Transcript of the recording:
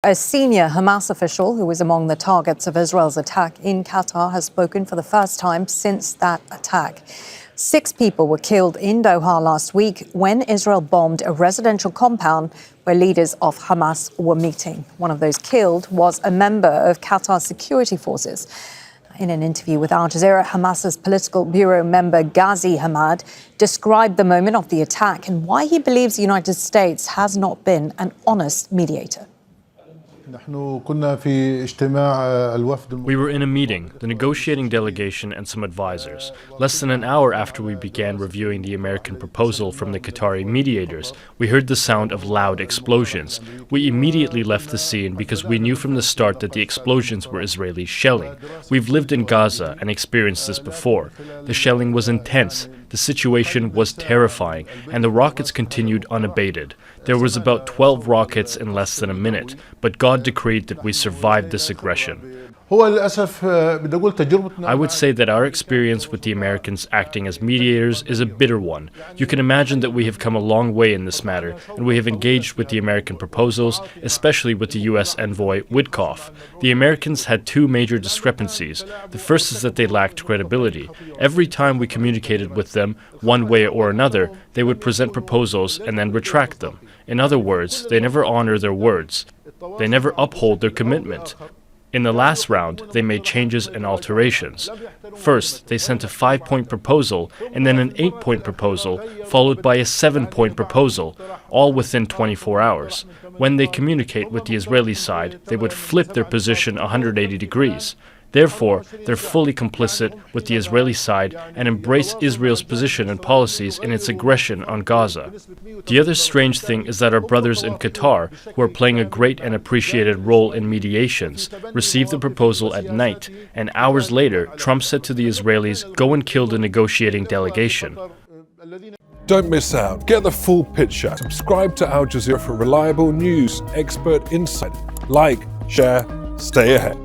A senior Hamas official who was among the targets of Israel's attack in Qatar has spoken for the first time since that attack. 6 people were killed in Doha last week when Israel bombed a residential compound where leaders of Hamas were meeting. One of those killed was a member of Qatar's security forces. In an interview with Al Jazeera, Hamas's political bureau member Ghazi Hamad described the moment of the attack and why he believes the United States has not been an honest mediator. We were in a meeting, the negotiating delegation and some advisors. Less than an hour after we began reviewing the American proposal from the Qatari mediators, we heard the sound of loud explosions. We immediately left the scene because we knew from the start that the explosions were Israeli shelling. We've lived in Gaza and experienced this before. The shelling was intense. The situation was terrifying, and the rockets continued unabated. There was about 12 rockets in less than a minute, but God decreed that we survived this aggression. I would say that our experience with the Americans acting as mediators is a bitter one. You can imagine that we have come a long way in this matter, and we have engaged with the American proposals, especially with the U.S. envoy Witkoff. The Americans had 2 major discrepancies. The first is that they lacked credibility. Every time we communicated with them, one way or another, they would present proposals and then retract them. In other words, they never honor their words. They never uphold their commitment. In the last round, they made changes and alterations. First, they sent a 5-point proposal and then an 8-point proposal, followed by a 7-point proposal, all within 24 hours. When they communicate with the Israeli side, they would flip their position 180 degrees. Therefore, they're fully complicit with the Israeli side and embrace Israel's position and policies in its aggression on Gaza. The other strange thing is that our brothers in Qatar, who are playing a great and appreciated role in mediations, received the proposal at night, and hours later, Trump said to the Israelis, "Go and kill the negotiating delegation." Don't miss out. Get the full picture. Subscribe to Al Jazeera for reliable news, expert insight. Like, share, stay ahead.